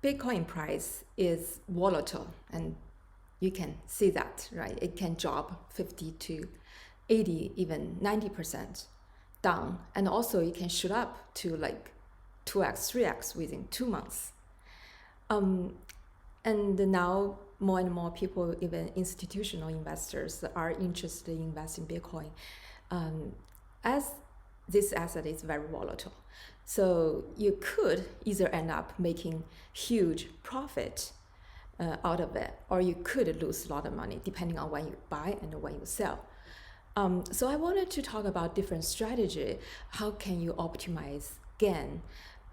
Bitcoin price is volatile, and you can see that, right? It can drop 50 to 80, even 90% down. And also it can shoot up to like 2x, 3x within 2 months. And now more and more people, even institutional investors, are interested in investing in Bitcoin, as this asset is very volatile. So you could either end up making huge profit out of it, or you could lose a lot of money depending on when you buy and when you sell. So I wanted to talk about different strategy. How can you optimize gain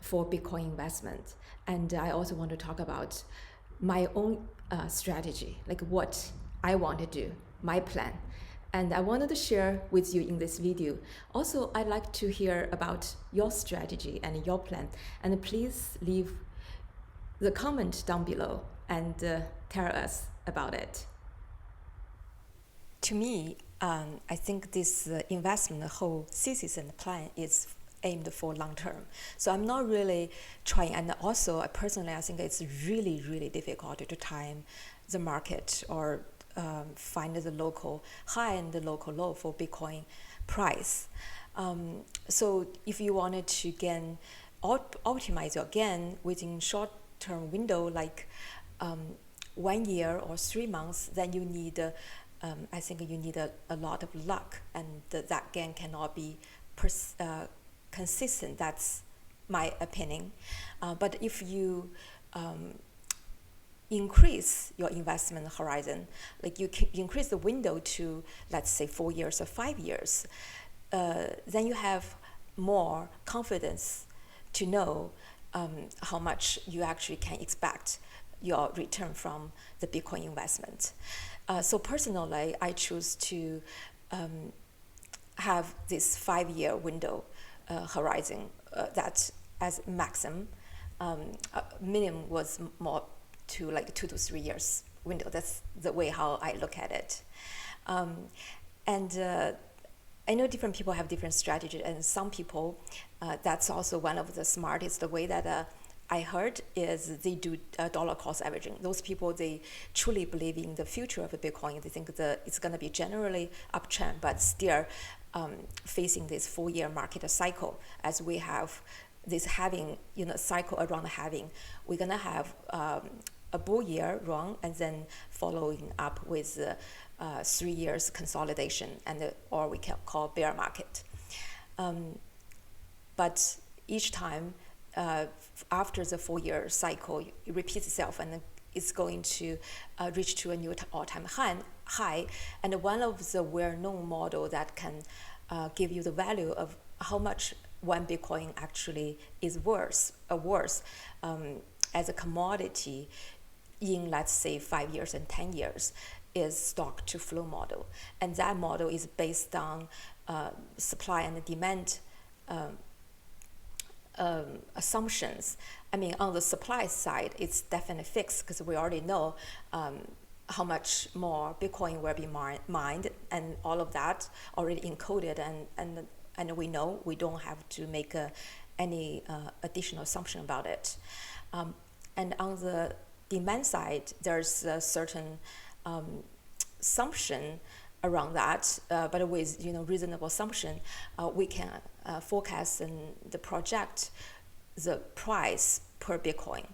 for Bitcoin investment? And I also want to talk about my own strategy, like what I want to do, my plan. And I wanted to share with you in this video. Also, I'd like to hear about your strategy and your plan. And please leave the comment down below and tell us about it. To me, I think this investment, the whole thesis and plan is aimed for long term. So I'm not really trying, and also personally I think it's really, really difficult to time the market or find the local high and the local low for Bitcoin price. So if you wanted to optimize your gain within short-term window, like 1 year or 3 months, then you need, I think you need a lot of luck, and that gain cannot be consistent. That's my opinion. But if you increase your investment horizon, like you increase the window to, let's say, 4 years or 5 years, then you have more confidence to know how much you actually can expect your return from the Bitcoin investment. So personally, I choose to have this 5-year window horizon that as maximum. Minimum was more to like 2 to 3 years window. That's the way how I look at it. And I know different people have different strategies, and some people, that's also one of the smartest way that I heard is they do dollar cost averaging. Those people, they truly believe in the future of Bitcoin. They think that it's going to be generally uptrend, but still facing this 4-year market cycle, as we have this halving, cycle around the halving. We're going to have a bull year run, and then following up with 3 years consolidation, or we can call bear market. But each time, after the 4-year cycle, it repeats itself, and it's going to reach to a new all-time high. And one of the well-known model that can give you the value of how much one Bitcoin actually is worth as a commodity in, let's say, 5 years and 10 years is stock to flow model. And that model is based on supply and demand assumptions. I mean, on the supply side, it's definitely fixed because we already know how much more Bitcoin will be mined, and all of that already encoded, and we know we don't have to make any additional assumption about it. And on the demand side, there's a certain assumption around that, but with reasonable assumption, we can forecast and project the price per Bitcoin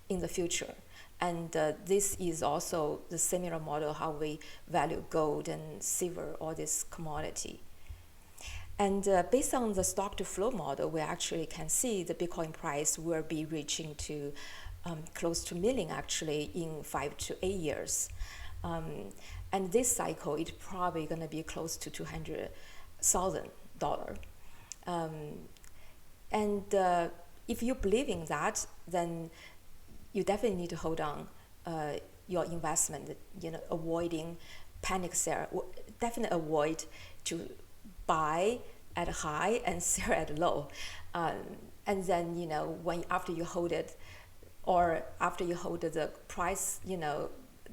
in the future. And this is also the similar model how we value gold and silver, or this commodity. And based on the stock to flow model, we actually can see the Bitcoin price will be reaching to close to million actually in 5 to 8 years. And this cycle, it's probably going to be close to $200,000. And if you believe in that, then you definitely need to hold on your investment, avoiding panic sell. Definitely avoid to buy at high and sell at low. And then, after you hold it, or after you hold the price,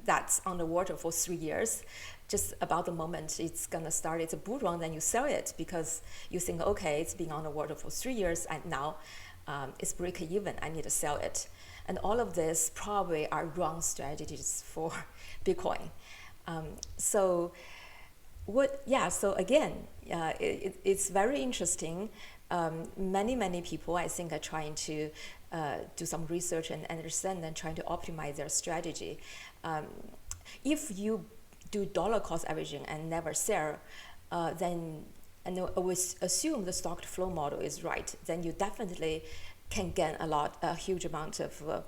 that's underwater for 3 years, just about the moment it's gonna start its bull run, then you sell it because you think, okay, it's been underwater for 3 years and now it's break even, I need to sell it. And all of this probably are wrong strategies for Bitcoin. So again, it's very interesting. Many people, I think, are trying to do some research and understand and trying to optimize their strategy. If you do dollar cost averaging and never sell, then we assume the stock to flow model is right, then you definitely can gain a huge amount of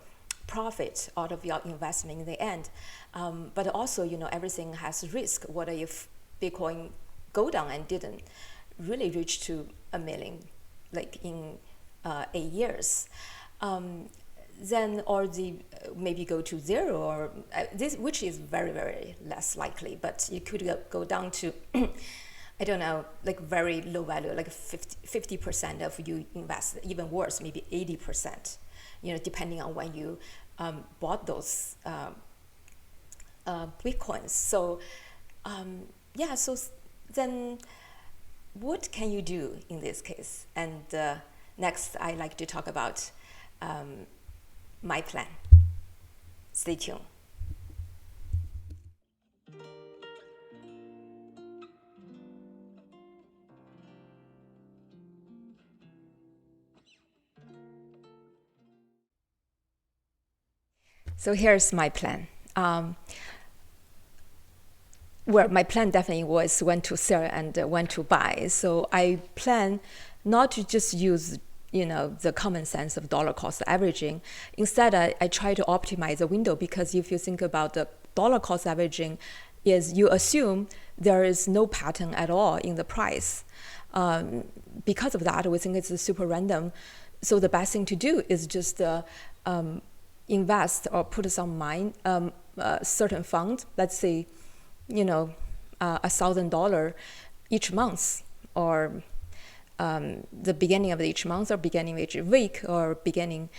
profit out of your investment in the end. But also, everything has risk. What if Bitcoin go down and didn't really reach to $1 million, like in 8 years? Then, or maybe go to zero, or this, which is very, very less likely, but you could go down to I don't know, like very low value, like 50% of you invest, even worse, maybe 80%, depending on when you bought those Bitcoins. So so then what can you do in this case? And next, I like to talk about my plan. Stay tuned. So here's my plan. My plan definitely was when to sell and when to buy. So I plan not to just use the common sense of dollar cost averaging. Instead, I try to optimize the window, because if you think about the dollar cost averaging, is you assume there is no pattern at all in the price. Because of that, we think it's super random. So the best thing to do is just invest or put some certain fund, let's say, $1,000 each month, or the beginning of each month, or beginning of each week, or beginning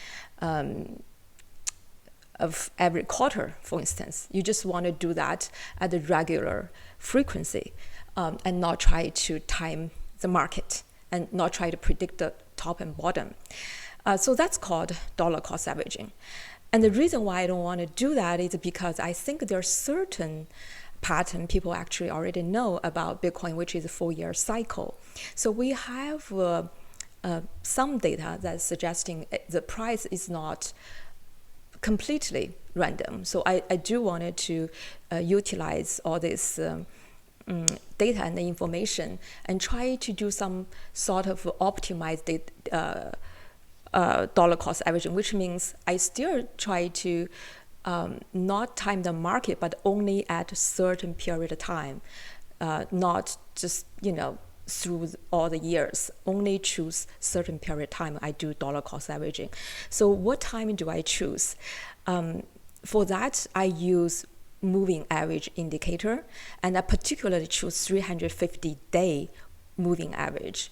of every quarter, for instance. You just want to do that at a regular frequency, and not try to time the market, and not try to predict the top and bottom. So that's called dollar cost averaging. And the reason why I don't want to do that is because I think there are certain pattern people actually already know about Bitcoin, which is a 4-year cycle. So we have some data that's suggesting the price is not completely random. So I do wanted to utilize all this data and the information and try to do some sort of optimized dollar cost averaging, which means I still try to not time the market, but only at a certain period of time, not just through all the years. Only choose certain period of time I do dollar cost averaging. So what time do I choose? For that, I use moving average indicator, and I particularly choose 350-day moving average.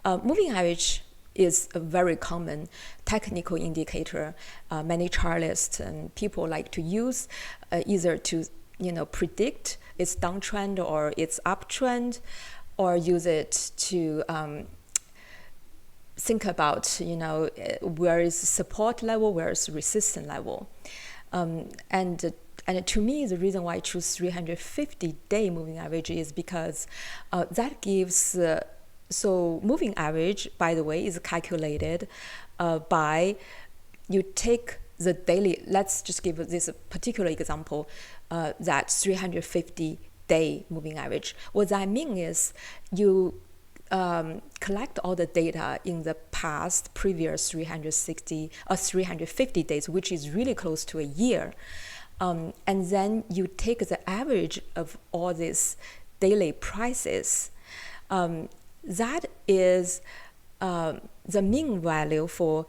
Moving average is a very common technical indicator. Many chartists and people like to use either to predict its downtrend or its uptrend, or use it to think about where is support level, where is resistance level. And to me, the reason why I choose 350-day moving average is because that gives so moving average, by the way, is calculated by you take the daily. Let's just give this a particular example, that 350-day moving average. What that means is you collect all the data in the previous 360 or 350 days, which is really close to a year. And then you take the average of all these daily prices. That is the mean value for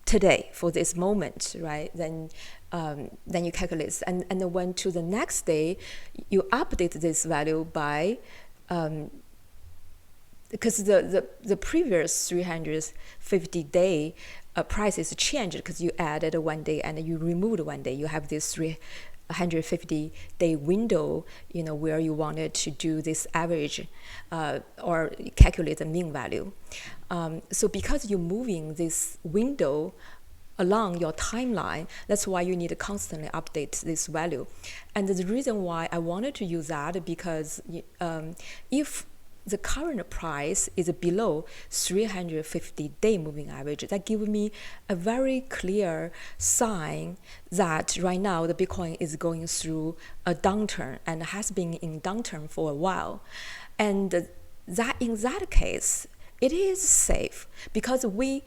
today, for this moment, right? Then you calculate, and then when to the next day, you update this value by because the previous 350-day prices changed because you added 1 day and you removed 1 day. You have this 350-day window, where you wanted to do this average or calculate the mean value. So because you're moving this window along your timeline. That's why you need to constantly update this value. And the reason why I wanted to use that, because if the current price is below 350-day moving average, that gives me a very clear sign that right now the Bitcoin is going through a downturn and has been in downturn for a while. And that in that case, it is safe, because we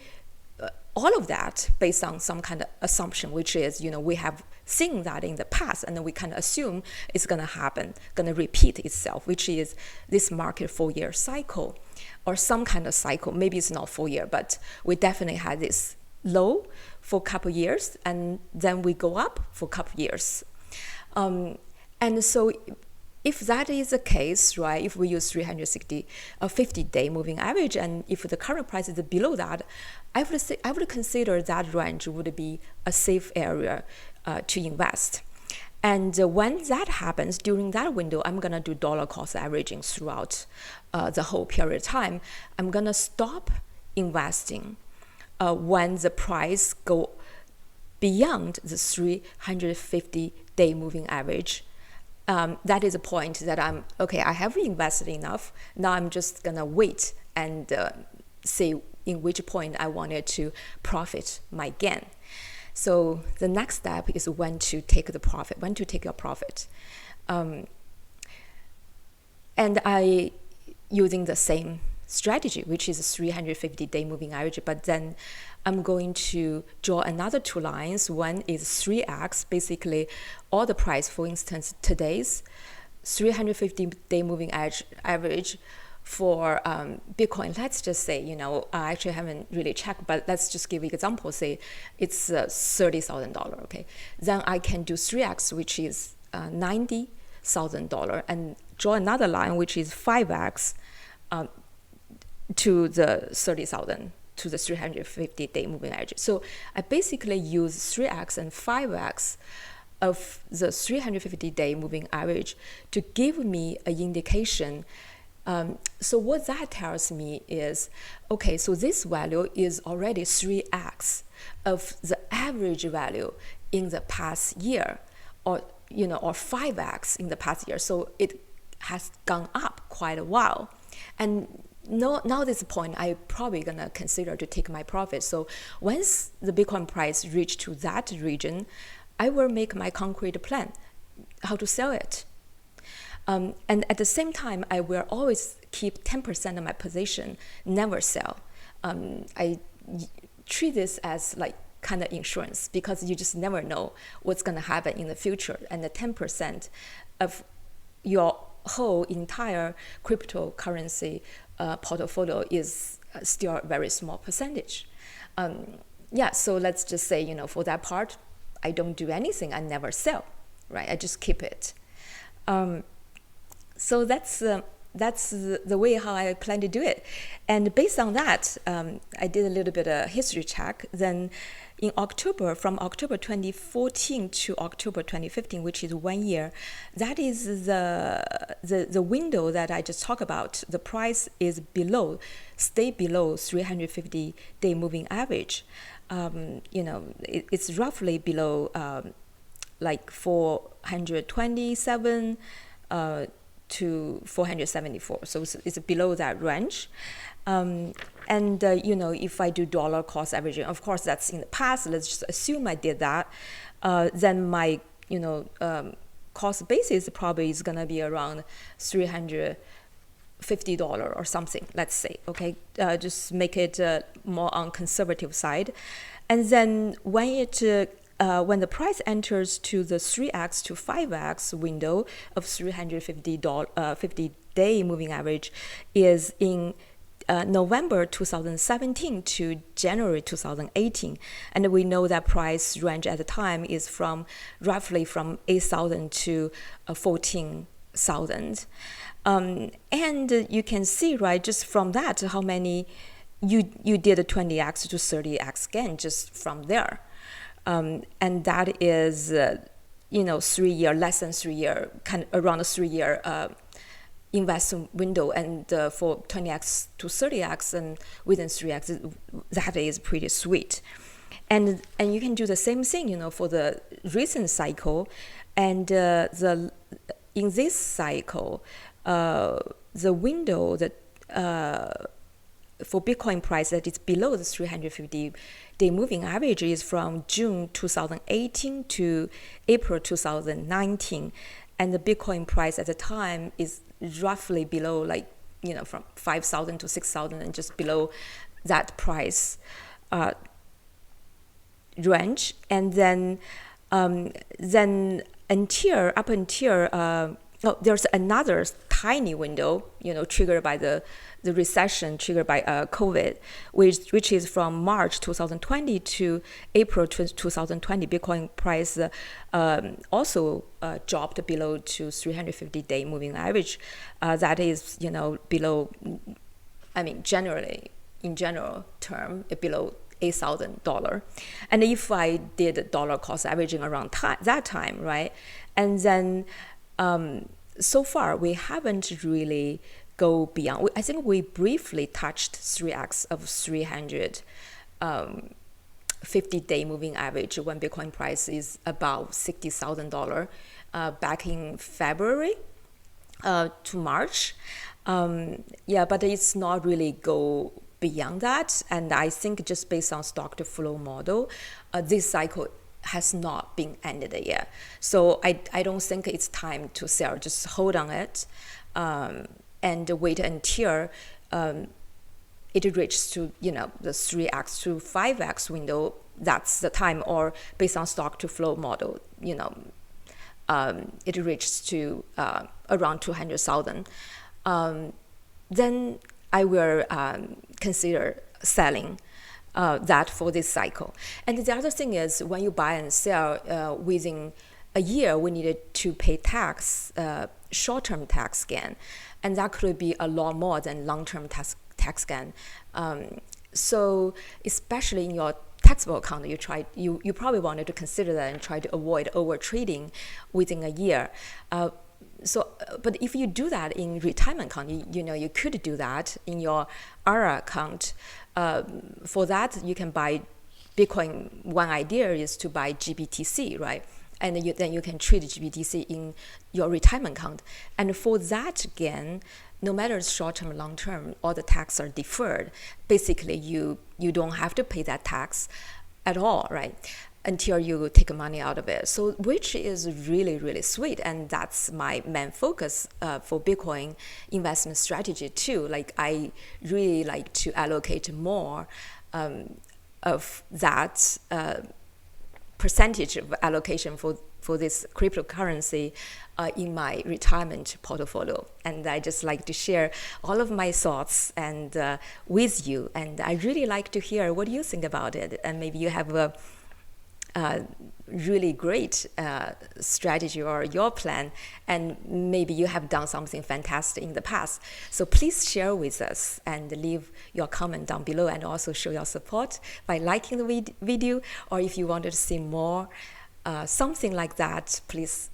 all of that based on some kind of assumption, which is, we have seen that in the past, and then we kind of assume it's going to happen, going to repeat itself, which is this market 4-year cycle or some kind of cycle. Maybe it's not 4 year, but we definitely had this low for a couple years, and then we go up for a couple years. And so if that is the case, right, if we use 50-day moving average, and if the current price is below that, I would consider that range would be a safe area to invest. And when that happens, during that window, I'm going to do dollar cost averaging throughout the whole period of time. I'm going to stop investing when the price go beyond the 350-day moving average. That is a point that I have invested enough. Now I'm just going to wait and see in which point I wanted to profit my gain. So the next step is when to take the profit, when to take your profit. And I using the same strategy, which is a 350-day moving average, but then I'm going to draw another 2 lines. One is 3x, basically all the price, for instance, today's 350-day moving average for Bitcoin. Let's just say, I actually haven't really checked, but let's just give an example. Say it's $30,000, okay? Then I can do 3x, which is $90,000, and draw another line, which is 5x to the 30,000, to the 350-day moving average. So I basically use 3x and 5x of the 350-day moving average to give me an indication. So what that tells me is, okay, so this value is already 3x of the average value in the past year, or 5x in the past year. So it has gone up quite a while. And now this point, I'm probably going to consider to take my profit. So once the Bitcoin price reach to that region, I will make my concrete plan how to sell it. And at the same time, I will always keep 10% of my position, never sell. I treat this as like kind of insurance, because you just never know what's going to happen in the future. And the 10% of your whole entire cryptocurrency portfolio is still a very small percentage. So let's just say, for that part, I don't do anything. I never sell, right? I just keep it. So that's the way how I plan to do it. And based on that, I did a little bit of history check. Then in October, from October 2014 to October 2015, which is 1 year, that is the window that I just talked about. The price is stay below 350-day moving average. It's roughly below like 427 to 474. So it's below that range. If I do dollar cost averaging, of course that's in the past. Let's just assume I did that. Then my cost basis probably is gonna be around $350 or something. Let's say, okay, just make it more on conservative side. And then when the price enters to the 3x to 5x window of 50-day moving average is in November 2017 to January 2018. And we know that price range at the time is roughly from 8,000 to 14,000. And you can see, right, just from that, how many you did a 20x to 30x gain just from there. And that is, 3 year, less than 3 year, kind of around a 3 year investment window. And for 20x to 30x and within 3x, that is pretty sweet. And you can do the same thing, you know, for the recent cycle, and in this cycle, the window that for Bitcoin price that is below the 350-day moving average is from June 2018 to April 2019, and the Bitcoin price at the time is roughly below, like, you know, from 5,000 to 6,000, and just below that price range. And then there's another tiny window, you know, triggered by the recession, triggered by COVID, which is from March 2020 to April 2020. Bitcoin price also dropped below to 350-day moving average. That is, you know, below, I mean, in general term, below $8,000. And if I did dollar cost averaging around that time, right? And then so far we haven't really go beyond. I think we briefly touched 3x of 350-day moving average when Bitcoin price is about $60,000 back in February to March. But it's not really go beyond that. And I think just based on stock to flow model, this cycle has not been ended yet. So I don't think it's time to sell. Just hold on it and wait until it reaches to, you know, the 3x to 5x window. That's the time, or based on stock to flow model, you know, it reaches to around 200,000. Then I will consider selling that for this cycle. And the other thing is, when you buy and sell within a year, we needed to pay tax, short-term tax gain, and that could be a lot more than long-term tax gain. So especially in your taxable account, you probably wanted to consider that and try to avoid over trading within a year. But if you do that in retirement account, you know, you could do that in your IRA account. For that, you can buy Bitcoin. One idea is to buy GBTC, right? And then you can trade GBTC in your retirement account. And for that, again, no matter short-term or long-term, all the tax are deferred. Basically, you don't have to pay that tax at all, right? Until you take money out of it. So which is really, really sweet. And that's my main focus for Bitcoin investment strategy too. Like, I really like to allocate more of that percentage of allocation for this cryptocurrency in my retirement portfolio. And I just like to share all of my thoughts and with you. And I really like to hear what you think about it. And maybe you have a really great strategy or your plan, and maybe you have done something fantastic in the past. So please share with us and leave your comment down below, and also show your support by liking the video, or if you wanted to see more something like that, please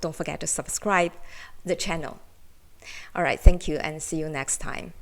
don't forget to subscribe the channel. All right, thank you, and see you next time.